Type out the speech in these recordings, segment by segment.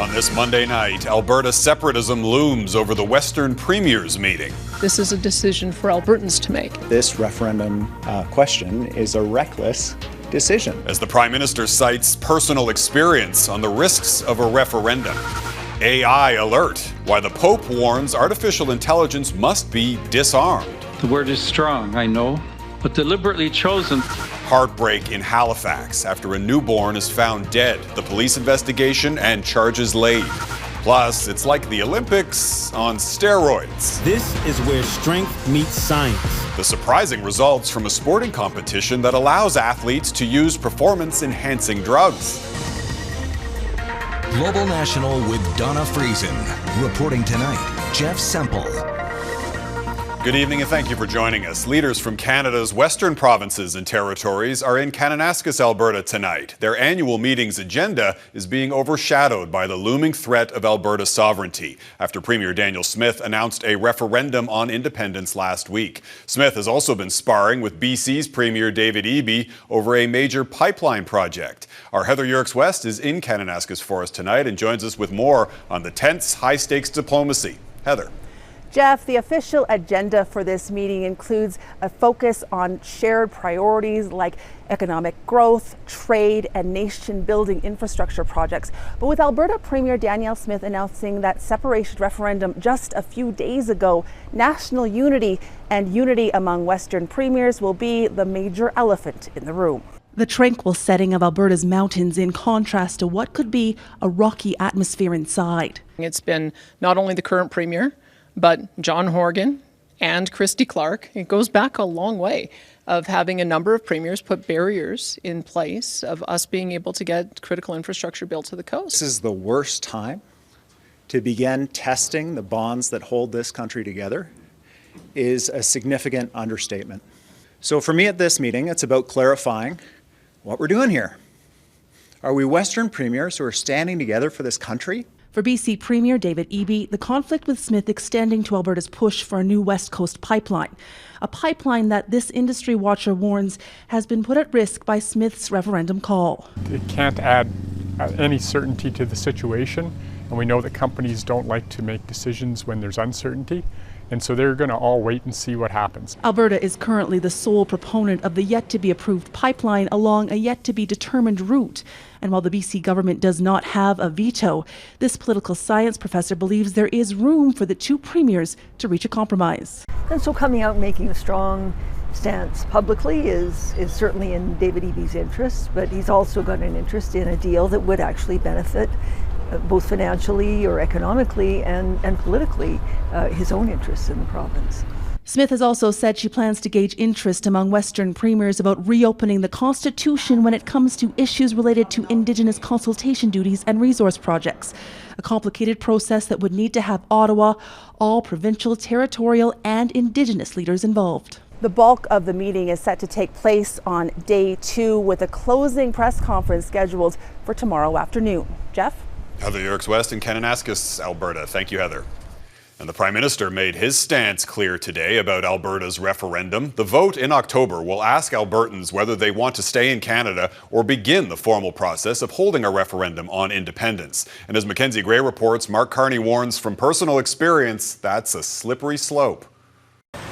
On this Monday night, Alberta separatism looms over the Western Premier's meeting. This is a decision for Albertans to make. This referendum question is a reckless decision. As the Prime Minister cites personal experience on the risks of a referendum. AI alert, why the Pope warns artificial intelligence must be disarmed. The word is strong, I know, but deliberately chosen. Heartbreak in Halifax after a newborn is found dead. The police investigation and charges laid. Plus, it's like the Olympics on steroids. This is where strength meets science. The surprising results from a sporting competition that allows athletes to use performance-enhancing drugs. Global National with Donna Friesen. Reporting tonight, Jeff Semple. Good evening and thank you for joining us. Leaders from Canada's western provinces and territories are in Kananaskis, Alberta tonight. Their annual meeting's agenda is being overshadowed by the looming threat of Alberta's sovereignty after Premier Daniel Smith announced a referendum on independence last week. Smith has also been sparring with BC's Premier David Eby over a major pipeline project. Our Heather Yourex-West is in Kananaskis for us tonight and joins us with more on the tense, high-stakes diplomacy. Heather. Jeff, the official agenda for this meeting includes a focus on shared priorities like economic growth, trade, and nation-building infrastructure projects. But with Alberta Premier Daniel Smith announcing that separation referendum just a few days ago, national unity and unity among Western premiers will be the major elephant in the room. The tranquil setting of Alberta's mountains in contrast to what could be a rocky atmosphere inside. It's been not only the current Premier, but John Horgan and Christy Clark. It goes back a long way of having a number of premiers put barriers in place of us being able to get critical infrastructure built to the coast. This is the worst time to begin testing the bonds that hold this country together is a significant understatement. So for me at this meeting, it's about clarifying what we're doing here. Are we Western premiers who are standing together for this country? For BC Premier David Eby, the conflict with Smith extending to Alberta's push for a new West Coast pipeline, a pipeline that this industry watcher warns has been put at risk by Smith's referendum call. It can't add any certainty to the situation, and we know that companies don't like to make decisions when there's uncertainty, and so they're going to all wait and see what happens. Alberta is currently the sole proponent of the yet-to-be-approved pipeline along a yet-to-be-determined route. And while the BC government does not have a veto, this political science professor believes there is room for the two premiers to reach a compromise. And so coming out and making a strong stance publicly is certainly in David Eby's interest, but he's also got an interest in a deal that would actually benefit both financially or economically and politically his own interests in the province. Smith has also said she plans to gauge interest among Western premiers about reopening the Constitution when it comes to issues related to Indigenous consultation duties and resource projects, a complicated process that would need to have Ottawa, all provincial, territorial and Indigenous leaders involved. The bulk of the meeting is set to take place on day 2 with a closing press conference scheduled for tomorrow afternoon. Jeff? Heather Yourex-West in Kananaskis, Alberta. Thank you, Heather. And the Prime Minister made his stance clear today about Alberta's referendum. The vote in October will ask Albertans whether they want to stay in Canada or begin the formal process of holding a referendum on independence. And as Mackenzie Gray reports, Mark Carney warns from personal experience that's a slippery slope.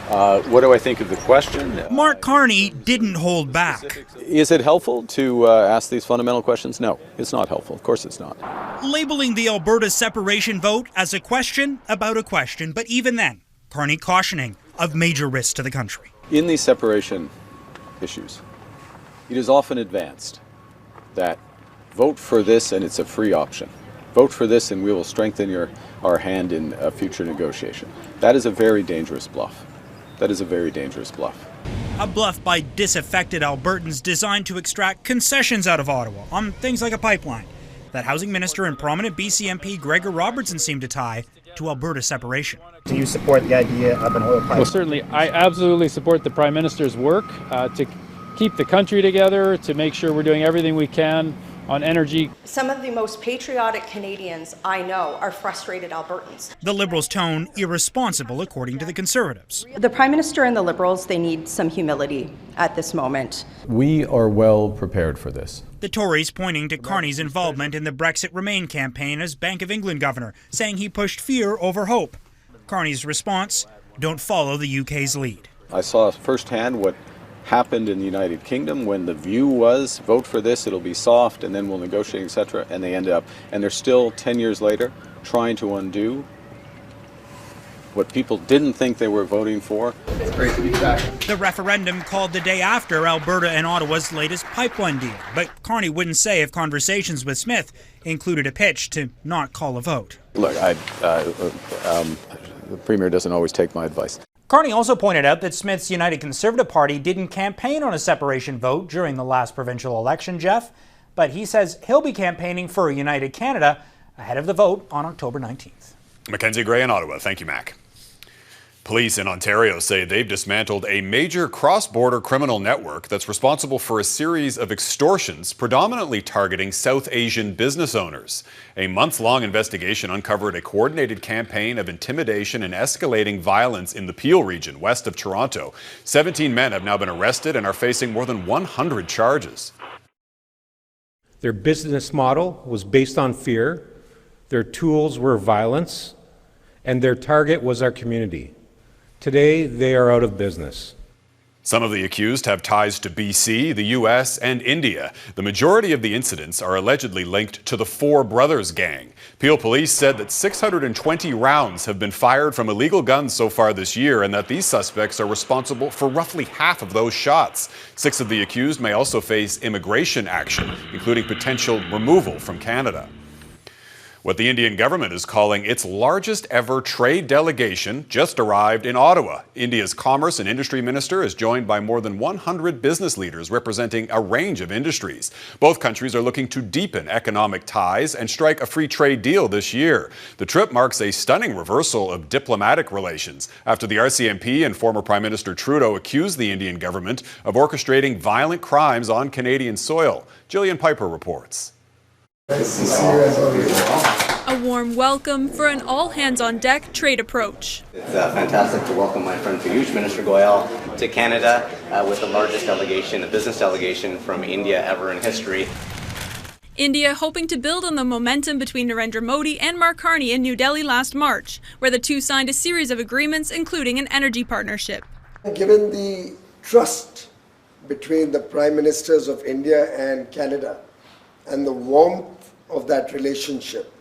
What do I think of the question? Mark Carney didn't hold back. Is it helpful to ask these fundamental questions? No, it's not helpful. Of course it's not. Labeling the Alberta separation vote as a question about a question, but even then, Carney cautioning of major risks to the country. In these separation issues, it is often advanced that vote for this and it's a free option. Vote for this and we will strengthen our hand in a future negotiation. That is a very dangerous bluff. That is a very dangerous bluff. A bluff by disaffected Albertans designed to extract concessions out of Ottawa on things like a pipeline that Housing Minister and prominent BC MP Gregor Robertson seemed to tie to Alberta separation. Do you support the idea of an oil pipeline? Well, certainly, I absolutely support the Prime Minister's work to keep the country together, to make sure we're doing everything we can on energy. Some of the most patriotic Canadians I know are frustrated Albertans. The Liberals' tone irresponsible, according to the Conservatives. The Prime Minister and the Liberals, they need some humility at this moment. We are well prepared for this. The Tories pointing to Carney's involvement in the Brexit Remain campaign as Bank of England governor, saying he pushed fear over hope. Carney's response, don't follow the UK's lead. I saw firsthand what happened in the United Kingdom when the view was vote for this, it'll be soft, and then we'll negotiate, etc. And they ended up, and they're still 10 years later trying to undo what people didn't think they were voting for. It's great to be back. The referendum called the day after Alberta and Ottawa's latest pipeline deal, but Carney wouldn't say if conversations with Smith included a pitch to not call a vote. Look, the Premier doesn't always take my advice. Carney also pointed out that Smith's United Conservative Party didn't campaign on a separation vote during the last provincial election, Jeff, but he says he'll be campaigning for a united Canada ahead of the vote on October 19th. Mackenzie Gray in Ottawa. Thank you, Mac. Police in Ontario say they've dismantled a major cross-border criminal network that's responsible for a series of extortions predominantly targeting South Asian business owners. A month-long investigation uncovered a coordinated campaign of intimidation and escalating violence in the Peel region, west of Toronto. 17 men have now been arrested and are facing more than 100 charges. Their business model was based on fear, their tools were violence, and their target was our community. Today, they are out of business. Some of the accused have ties to BC, the U.S., and India. The majority of the incidents are allegedly linked to the Four Brothers gang. Peel police said that 620 rounds have been fired from illegal guns so far this year, and that these suspects are responsible for roughly half of those shots. 6 of the accused may also face immigration action, including potential removal from Canada. What the Indian government is calling its largest ever trade delegation just arrived in Ottawa. India's Commerce and Industry Minister is joined by more than 100 business leaders representing a range of industries. Both countries are looking to deepen economic ties and strike a free trade deal this year. The trip marks a stunning reversal of diplomatic relations after the RCMP and former Prime Minister Trudeau accused the Indian government of orchestrating violent crimes on Canadian soil. Jillian Piper reports. A warm welcome for an all-hands-on-deck trade approach. It's fantastic to welcome my friend Piyush, Minister Goyal, to Canada with the largest delegation, a business delegation from India ever in history. India hoping to build on the momentum between Narendra Modi and Mark Carney in New Delhi last March, where the two signed a series of agreements, including an energy partnership. Given the trust between the Prime Ministers of India and Canada and the warmth of that relationship,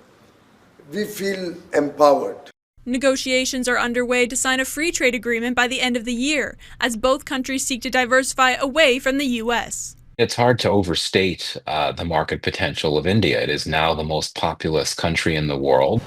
we feel empowered. Negotiations are underway to sign a free trade agreement by the end of the year, as both countries seek to diversify away from the U.S. It's hard to overstate the market potential of India. It is now the most populous country in the world.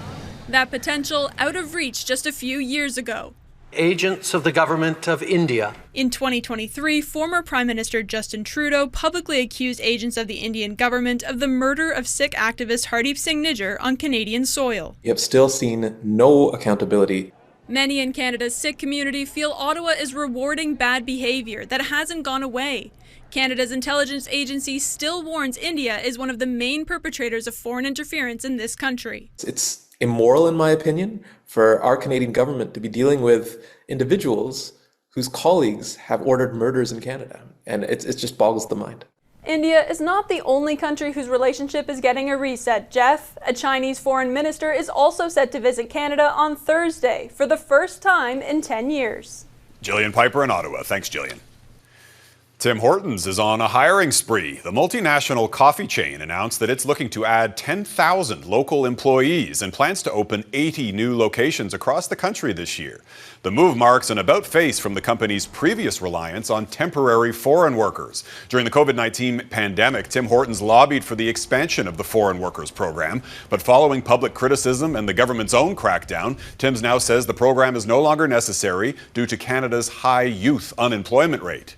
That potential out of reach just a few years ago. Agents of the government of India. In 2023, former Prime Minister Justin Trudeau publicly accused agents of the Indian government of the murder of Sikh activist Hardeep Singh Nijjar on Canadian soil. You have still seen no accountability. Many in Canada's Sikh community feel Ottawa is rewarding bad behavior that hasn't gone away. Canada's intelligence agency still warns India is one of the main perpetrators of foreign interference in this country. It's immoral, in my opinion, for our Canadian government to be dealing with individuals whose colleagues have ordered murders in Canada. And it just boggles the mind. India is not the only country whose relationship is getting a reset, Jeff. A Chinese foreign minister is also set to visit Canada on Thursday for the first time in 10 years. Jillian Piper in Ottawa. Thanks, Jillian. Tim Hortons is on a hiring spree. The multinational coffee chain announced that it's looking to add 10,000 local employees and plans to open 80 new locations across the country this year. The move marks an about-face from the company's previous reliance on temporary foreign workers. During the COVID-19 pandemic, Tim Hortons lobbied for the expansion of the foreign workers program, but following public criticism and the government's own crackdown, Tim's now says the program is no longer necessary due to Canada's high youth unemployment rate.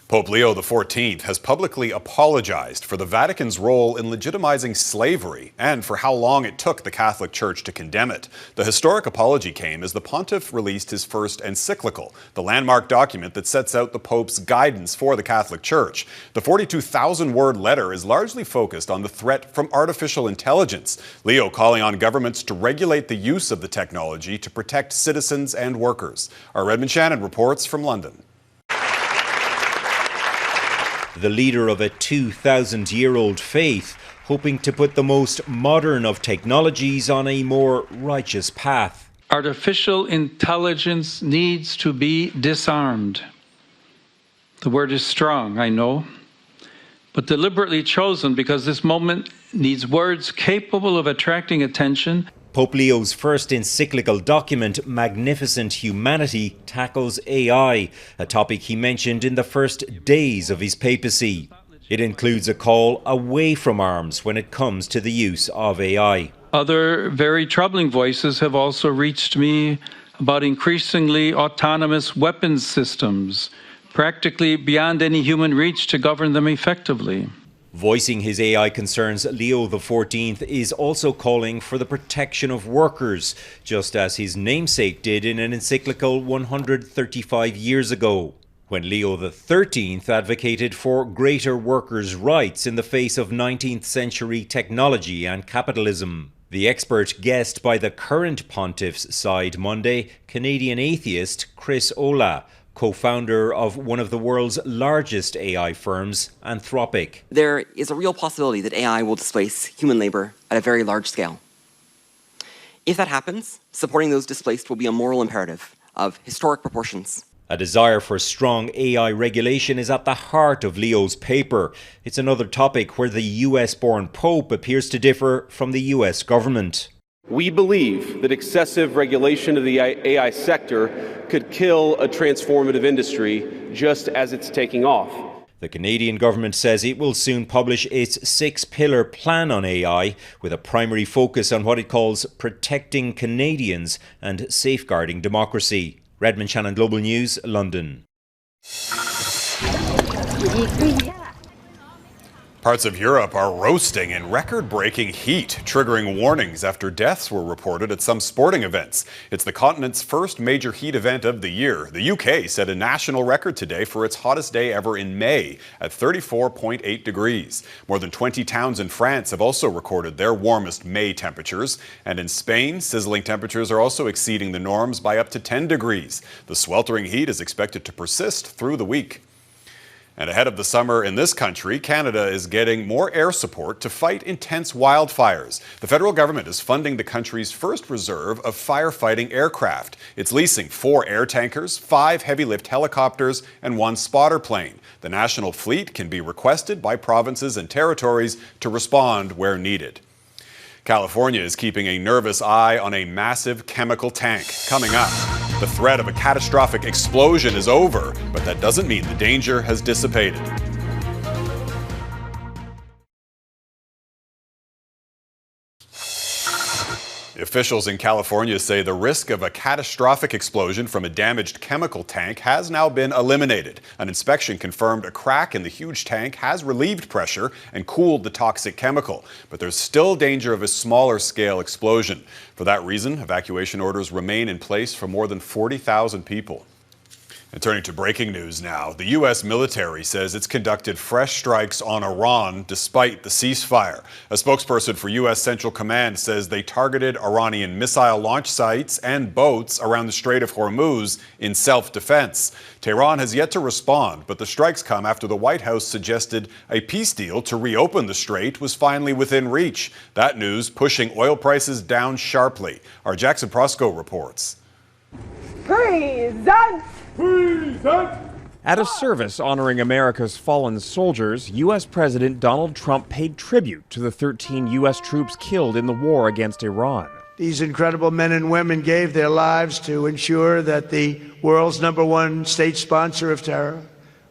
Pope Leo XIV has publicly apologized for the Vatican's role in legitimizing slavery and for how long it took the Catholic Church to condemn it. The historic apology came as the pontiff released his first encyclical, the landmark document that sets out the Pope's guidance for the Catholic Church. The 42,000-word letter is largely focused on the threat from artificial intelligence, Leo calling on governments to regulate the use of the technology to protect citizens and workers. Our Redmond Shannon reports from London. the leader of a 2,000-year-old faith, hoping to put the most modern of technologies on a more righteous path. Artificial intelligence needs to be disarmed. The word is strong, I know, but deliberately chosen because this moment needs words capable of attracting attention. Pope Leo's first encyclical document, Magnificent Humanity, tackles AI, a topic he mentioned in the first days of his papacy. It includes a call away from arms when it comes to the use of AI. Other very troubling voices have also reached me about increasingly autonomous weapons systems, practically beyond any human reach to govern them effectively. Voicing his AI concerns, Leo XIV is also calling for the protection of workers, just as his namesake did in an encyclical 135 years ago, when Leo XIII advocated for greater workers' rights in the face of 19th century technology and capitalism. The expert guest by the current pontiff's side Monday, Canadian atheist Chris Olah, co-founder of one of the world's largest AI firms, Anthropic. There is a real possibility that AI will displace human labor at a very large scale. If that happens, supporting those displaced will be a moral imperative of historic proportions. A desire for strong AI regulation is at the heart of Leo's paper. It's another topic where the US-born Pope appears to differ from the US government. We believe that excessive regulation of the AI sector could kill a transformative industry just as it's taking off. The Canadian government says it will soon publish its 6-pillar plan on AI, with a primary focus on what it calls protecting Canadians and safeguarding democracy. Redmond Shannon, Global News, London. Parts of Europe are roasting in record-breaking heat, triggering warnings after deaths were reported at some sporting events. It's the continent's first major heat event of the year. The UK set a national record today for its hottest day ever in May at 34.8 degrees. More than 20 towns in France have also recorded their warmest May temperatures. And in Spain, sizzling temperatures are also exceeding the norms by up to 10 degrees. The sweltering heat is expected to persist through the week. And ahead of the summer in this country, Canada is getting more air support to fight intense wildfires. The federal government is funding the country's first reserve of firefighting aircraft. It's leasing 4 air tankers, 5 heavy-lift helicopters, and 1 spotter plane. The national fleet can be requested by provinces and territories to respond where needed. California is keeping a nervous eye on a massive chemical tank. Coming up, the threat of a catastrophic explosion is over, but that doesn't mean the danger has dissipated. Officials in California say the risk of a catastrophic explosion from a damaged chemical tank has now been eliminated. An inspection confirmed a crack in the huge tank has relieved pressure and cooled the toxic chemical, but there's still danger of a smaller scale explosion. For that reason, evacuation orders remain in place for more than 40,000 people. And turning to breaking news now, the U.S. military says it's conducted fresh strikes on Iran despite the ceasefire. A spokesperson for U.S. Central Command says they targeted Iranian missile launch sites and boats around the Strait of Hormuz in self-defense. Tehran has yet to respond, but the strikes come after the White House suggested a peace deal to reopen the strait was finally within reach. That news pushing oil prices down sharply. Our Jackson Prosco reports. Present! At a service honoring America's fallen soldiers, U.S. President Donald Trump paid tribute to the 13 U.S. troops killed in the war against Iran. These incredible men and women gave their lives to ensure that the world's #1 state sponsor of terror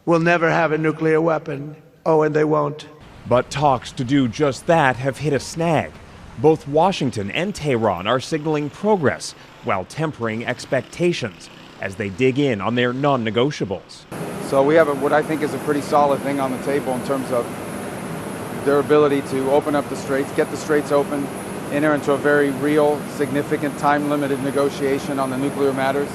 will never have a nuclear weapon. Oh, and they won't. But talks to do just that have hit a snag. Both Washington and Tehran are signaling progress while tempering expectations as they dig in on their non-negotiables. So we have what I think is a pretty solid thing on the table in terms of their ability to open up the straits, get the straits open, enter into a very real, significant, time-limited negotiation on the nuclear matters,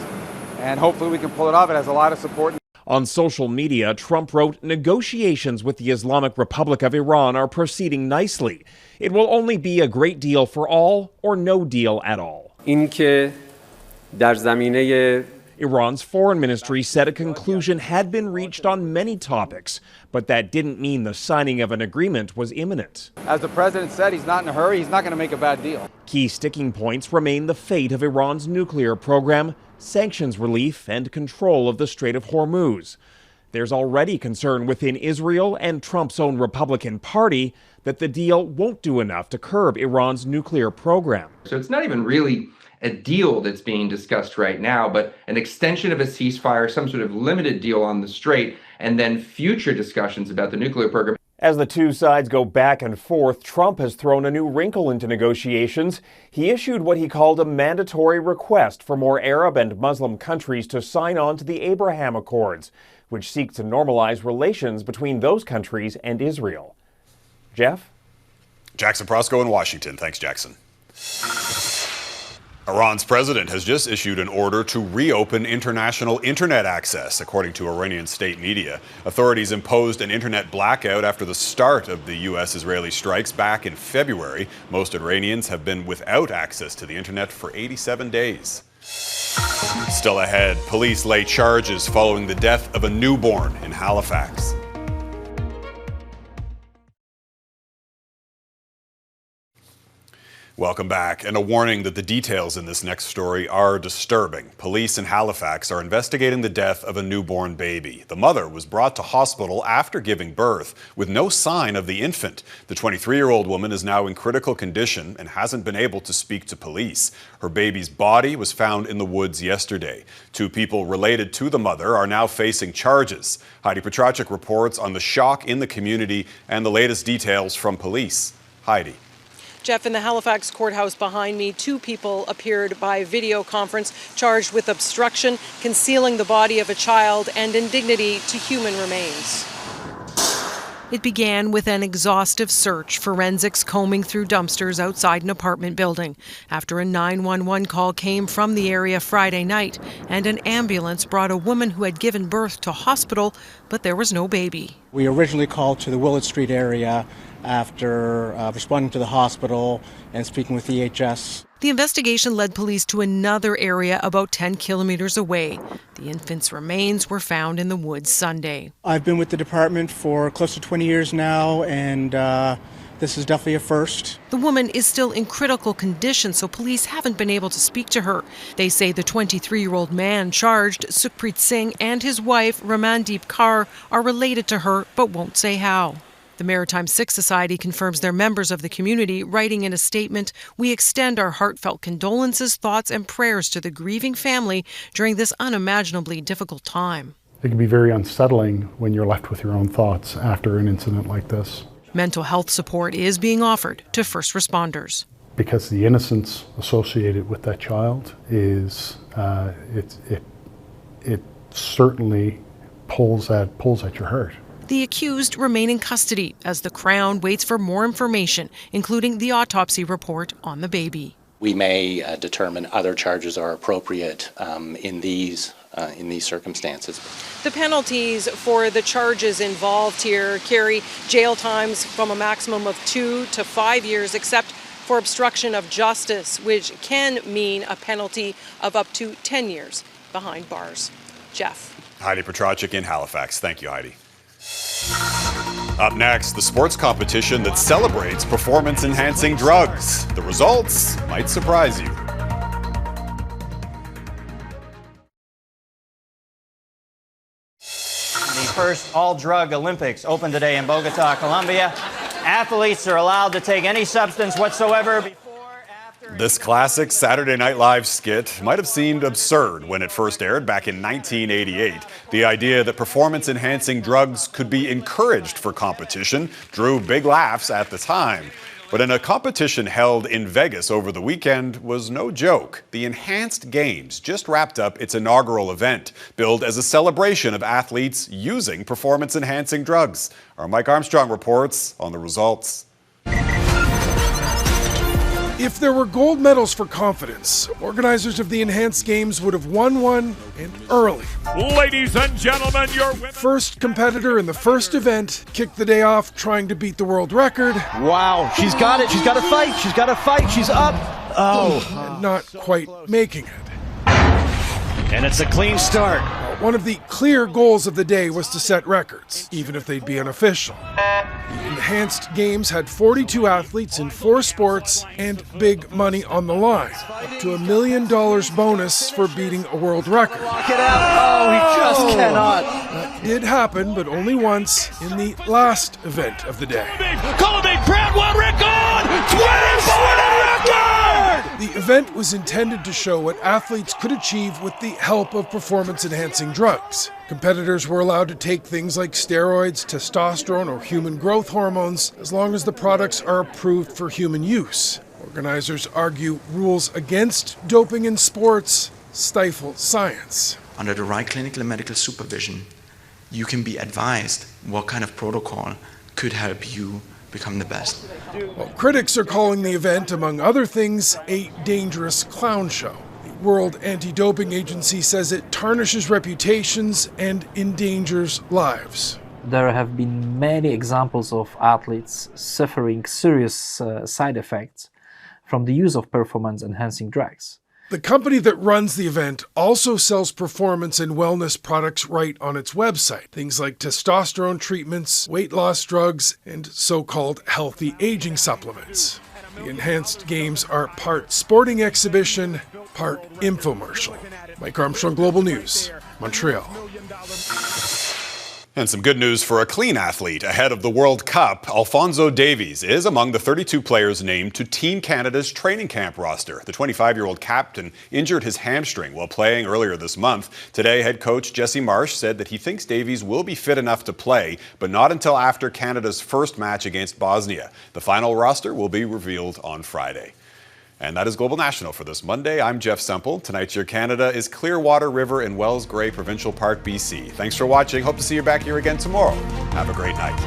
and hopefully we can pull it off. It has a lot of support. On social media, Trump wrote, "Negotiations with the Islamic Republic of Iran are proceeding nicely. It will only be a great deal for all or no deal at all." Iran's foreign ministry said a conclusion had been reached on many topics, but that didn't mean the signing of an agreement was imminent. As the president said, he's not in a hurry. He's not going to make a bad deal. Key sticking points remain the fate of Iran's nuclear program, sanctions relief, and control of the Strait of Hormuz. There's already concern within Israel and Trump's own Republican Party that the deal won't do enough to curb Iran's nuclear program. So it's not even really a deal that's being discussed right now, but an extension of a ceasefire, some sort of limited deal on the Strait, and then future discussions about the nuclear program. As the two sides go back and forth, Trump has thrown a new wrinkle into negotiations. He issued what he called a mandatory request for more Arab and Muslim countries to sign on to the Abraham Accords, which seek to normalize relations between those countries and Israel. Jeff? Jackson Prosco in Washington. Thanks, Jackson. Iran's president has just issued an order to reopen international internet access, according to Iranian state media. Authorities imposed an internet blackout after the start of the U.S.-Israeli strikes back in February. Most Iranians have been without access to the internet for 87 days. Still ahead, police lay charges following the death of a newborn in Halifax. Welcome back, and a warning that the details in this next story are disturbing. Police in Halifax are investigating the death of a newborn baby. The mother was brought to hospital after giving birth with no sign of the infant. The 23-year-old woman is now in critical condition and hasn't been able to speak to police. Her baby's body was found in the woods yesterday. 2 people related to the mother are now facing charges. Heidi Petracek reports on the shock in the community and the latest details from police. Heidi. Jeff, in the Halifax courthouse behind me, 2 people appeared by video conference charged with obstruction, concealing the body of a child, and indignity to human remains. It began with an exhaustive search, forensics combing through dumpsters outside an apartment building, after a 911 call came from the area Friday night, and an ambulance brought a woman who had given birth to hospital, but there was no baby. We originally called to the Willett Street area after responding to the hospital and speaking with EHS. The investigation led police to another area about 10 kilometers away. The infant's remains were found in the woods Sunday. I've been with the department for close to 20 years now, and this is definitely a first. The woman is still in critical condition, so police haven't been able to speak to her. They say the 23-year-old man charged, Sukhpreet Singh, and his wife, Ramandeep Kaur, are related to her, but won't say how. The Maritime Sikh Society confirms they're members of the community, writing in a statement, "We extend our heartfelt condolences, thoughts, and prayers to the grieving family during this unimaginably difficult time." It can be very unsettling when you're left with your own thoughts after an incident like this. Mental health support is being offered to first responders. Because the innocence associated with that child is, it certainly pulls at your heart. The accused remain in custody as the Crown waits for more information, including the autopsy report on the baby. We may determine other charges are appropriate in these circumstances. The penalties for the charges involved here carry jail times from a maximum of 2 to 5 years, except for obstruction of justice, which can mean a penalty of up to 10 years behind bars. Jeff. Heidi Petracek in Halifax. Thank you, Heidi. Up next, the sports competition that celebrates performance-enhancing drugs. The results might surprise you. The first all-drug Olympics open today in Bogota, Colombia. Athletes are allowed to take any substance whatsoever before. This classic Saturday Night Live skit might have seemed absurd when it first aired back in 1988. The idea that performance-enhancing drugs could be encouraged for competition drew big laughs at the time. But in a competition held in Vegas over the weekend was no joke. The Enhanced Games just wrapped up its inaugural event, billed as a celebration of athletes using performance-enhancing drugs. Our Mike Armstrong reports on the results. If there were gold medals for confidence, organizers of the Enhanced Games would have won one, and early. Ladies and gentlemen, your winner. First competitor in the first event kicked the day off trying to beat the world record. Wow, she's got it. She's got to fight. She's got to fight. She's up. Oh. And not quite making it. And it's a clean start. One of the clear goals of the day was to set records, even if they'd be unofficial. The enhanced games had 42 athletes in 4 sports and big money on the line, up to $1 million bonus for beating a world record. Lock it out. Oh, he just cannot. That did happen, but only once in the last event of the day. Call a big proud one record! 24-minute record! The event was intended to show what athletes could achieve with the help of performance-enhancing drugs. Competitors were allowed to take things like steroids, testosterone, or human growth hormones as long as the products are approved for human use. Organizers argue rules against doping in sports stifle science. Under the right clinical and medical supervision, you can be advised what kind of protocol could help you become the best. Well, critics are calling the event, among other things, a dangerous clown show. The World Anti-Doping Agency says it tarnishes reputations and endangers lives. There have been many examples of athletes suffering serious side effects from the use of performance-enhancing drugs. The company that runs the event also sells performance and wellness products right on its website. Things like testosterone treatments, weight loss drugs, and so-called healthy aging supplements. The enhanced games are part sporting exhibition, part infomercial. Mike Armstrong, Global News, Montreal. And some good news for a clean athlete. Ahead of the World Cup, Alphonso Davies is among the 32 players named to Team Canada's training camp roster. The 25-year-old captain injured his hamstring while playing earlier this month. Today, head coach Jesse Marsh said that he thinks Davies will be fit enough to play, but not until after Canada's first match against Bosnia. The final roster will be revealed on Friday. And that is Global National for this Monday. I'm Jeff Semple. Tonight's Your Canada is Clearwater River in Wells Gray Provincial Park, BC. Thanks for watching. Hope to see you back here again tomorrow. Have a great night.